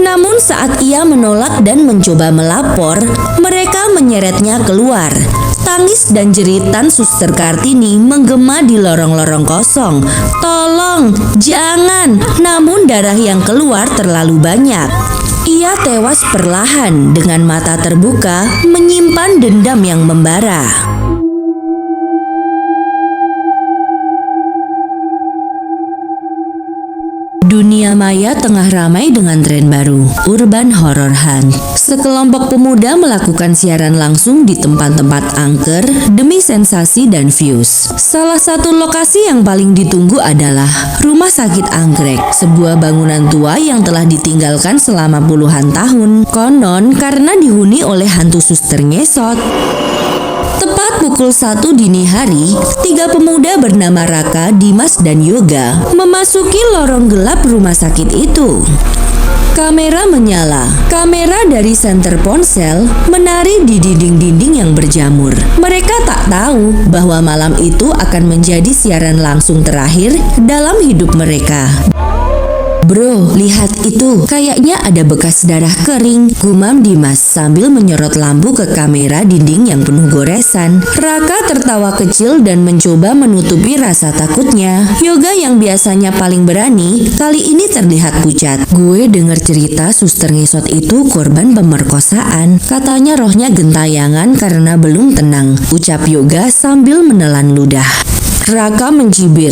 Namun saat ia menolak dan mencoba melapor, mereka menyeretnya keluar. Tangis dan jeritan Suster Kartini menggema di lorong-lorong kosong. "Tolong, jangan!" Namun darah yang keluar terlalu banyak. Ia tewas perlahan dengan mata terbuka, menyimpan dendam yang membara. Dunia maya tengah ramai dengan tren baru, urban horror hunt. Sekelompok pemuda melakukan siaran langsung di tempat-tempat angker demi sensasi dan views. Salah satu lokasi yang paling ditunggu adalah Rumah Sakit Anggrek, sebuah bangunan tua yang telah ditinggalkan selama puluhan tahun. Konon karena dihuni oleh hantu suster ngesot. Tepat pukul 1 dini hari, 3 pemuda bernama Raka, Dimas, dan Yoga memasuki lorong gelap rumah sakit itu. Kamera menyala. Kamera dari senter ponsel menari di dinding-dinding yang berjamur. Mereka tak tahu bahwa malam itu akan menjadi siaran langsung terakhir dalam hidup mereka. "Bro, lihat itu, kayaknya ada bekas darah kering," gumam Dimas sambil menyorot lampu ke kamera dinding yang penuh goresan. Raka tertawa kecil dan mencoba menutupi rasa takutnya. Yoga yang biasanya paling berani, kali ini terlihat pucat. "Gue denger cerita suster ngesot itu korban pemerkosaan. Katanya rohnya gentayangan karena belum tenang," ucap Yoga sambil menelan ludah. Raka mencibir,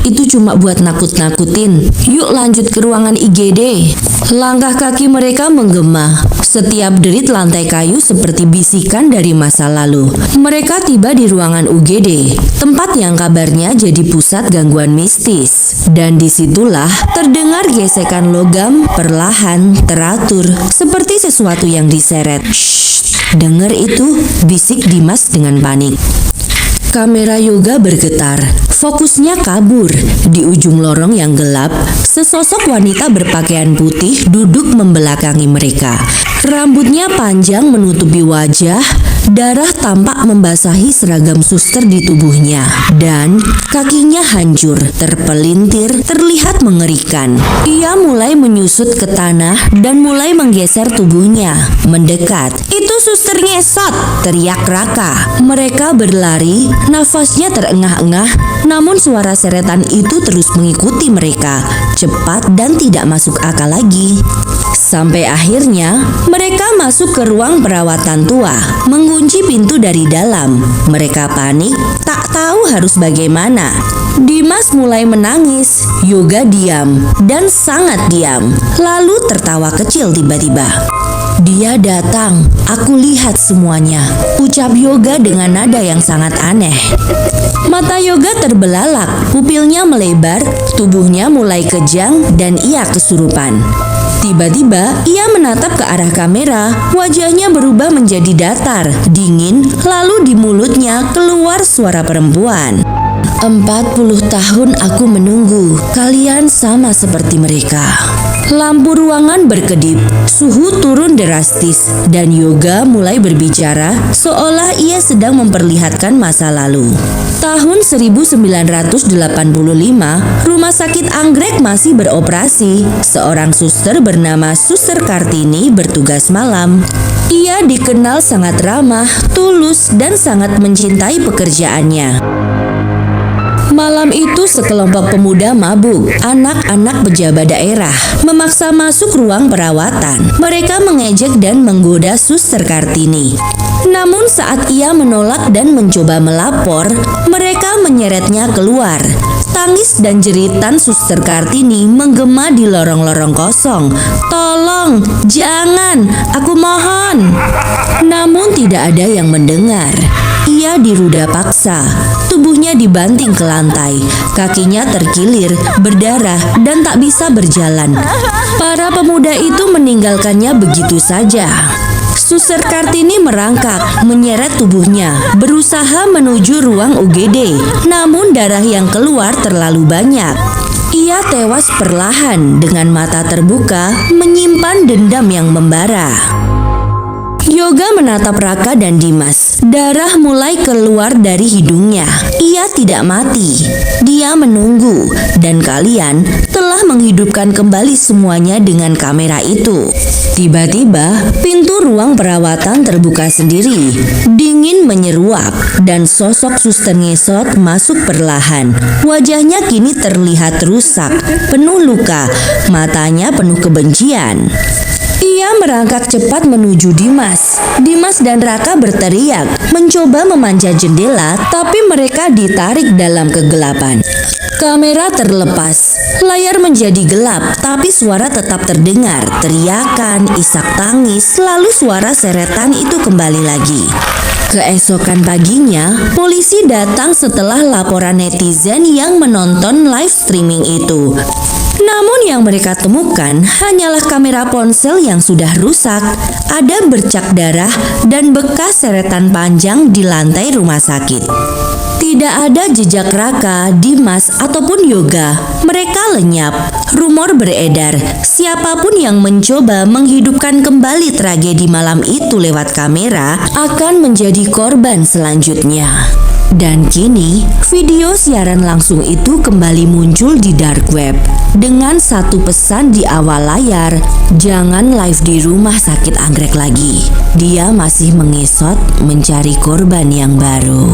"Itu cuma buat nakut-nakutin. Yuk lanjut ke ruangan IGD." Langkah kaki mereka menggema. Setiap derit lantai kayu seperti bisikan dari masa lalu. Mereka tiba di ruangan UGD, tempat yang kabarnya jadi pusat gangguan mistis. Dan disitulah terdengar gesekan logam perlahan, teratur, seperti sesuatu yang diseret. "Shh, denger itu," bisik Dimas dengan panik. Kamera Yoga bergetar, fokusnya kabur. Di ujung lorong yang gelap, sesosok wanita berpakaian putih duduk membelakangi mereka. Rambutnya panjang menutupi wajah, darah tampak membasahi seragam suster di tubuhnya. Dan kakinya hancur, terpelintir, terlihat mengerikan. Ia mulai menyusut ke tanah dan mulai menggeser tubuhnya, mendekat. "Itu suster ngesot!" teriak Raka. Mereka berlari, nafasnya terengah-engah, namun suara seretan itu terus mengikuti mereka, cepat dan tidak masuk akal lagi. Sampai akhirnya mereka masuk ke ruang perawatan tua, mengunci pintu dari dalam. Mereka panik, tak tahu harus bagaimana. Dimas mulai menangis, Yoga diam dan sangat diam, lalu tertawa kecil tiba-tiba. "Dia datang, aku lihat semuanya," ucap Yoga dengan nada yang sangat aneh. Mata Yoga terbelalak, pupilnya melebar, tubuhnya mulai kejang dan ia kesurupan. Tiba-tiba ia menatap ke arah kamera, wajahnya berubah menjadi datar, dingin, lalu di mulutnya keluar suara perempuan. 40 tahun aku menunggu, kalian sama seperti mereka." Lampu ruangan berkedip, suhu turun drastis, dan Yoga mulai berbicara seolah ia sedang memperlihatkan masa lalu. Tahun 1985, Rumah Sakit Anggrek masih beroperasi. Seorang suster bernama Suster Kartini bertugas malam. Ia dikenal sangat ramah, tulus, dan sangat mencintai pekerjaannya. Malam itu sekelompok pemuda mabuk, anak-anak pejabat daerah, memaksa masuk ruang perawatan. Mereka mengejek dan menggoda Suster Kartini. Namun saat ia menolak dan mencoba melapor, mereka menyeretnya keluar. Tangis dan jeritan Suster Kartini menggema di lorong-lorong kosong. "Tolong, jangan, aku mohon." Namun tidak ada yang mendengar. Ia diruda paksa, tubuhnya dibanting ke lantai, kakinya terkilir, berdarah, dan tak bisa berjalan. Para pemuda itu meninggalkannya begitu saja. Suster Kartini merangkak, menyeret tubuhnya, berusaha menuju ruang UGD, namun darah yang keluar terlalu banyak. Ia tewas perlahan dengan mata terbuka, menyimpan dendam yang membara. Yoga menatap Raka dan Dimas. Darah mulai keluar dari hidungnya. Ia tidak mati. Dia menunggu, dan kalian telah menghidupkan kembali semuanya dengan kamera itu. Tiba-tiba, pintu ruang perawatan terbuka sendiri. Dingin menyeruak, dan sosok suster ngesot masuk perlahan. Wajahnya kini terlihat rusak, penuh luka, matanya penuh kebencian. Ia merangkak cepat menuju Dimas. Dimas dan Raka berteriak, mencoba memanjat jendela, tapi mereka ditarik dalam kegelapan. Kamera terlepas, layar menjadi gelap, tapi suara tetap terdengar. Teriakan, isak tangis, lalu suara seretan itu kembali lagi. Keesokan paginya, polisi datang setelah laporan netizen yang menonton live streaming itu. Namun yang mereka temukan hanyalah kamera ponsel yang sudah rusak, ada bercak darah dan bekas seretan panjang di lantai rumah sakit. Tidak ada jejak Raka, Dimas, ataupun Yoga. Mereka lenyap. Rumor beredar, siapapun yang mencoba menghidupkan kembali tragedi malam itu lewat kamera akan menjadi korban selanjutnya. Dan kini, video siaran langsung itu kembali muncul di dark web dengan satu pesan di awal layar, jangan live di rumah sakit anggrek lagi. Dia masih mengesot mencari korban yang baru.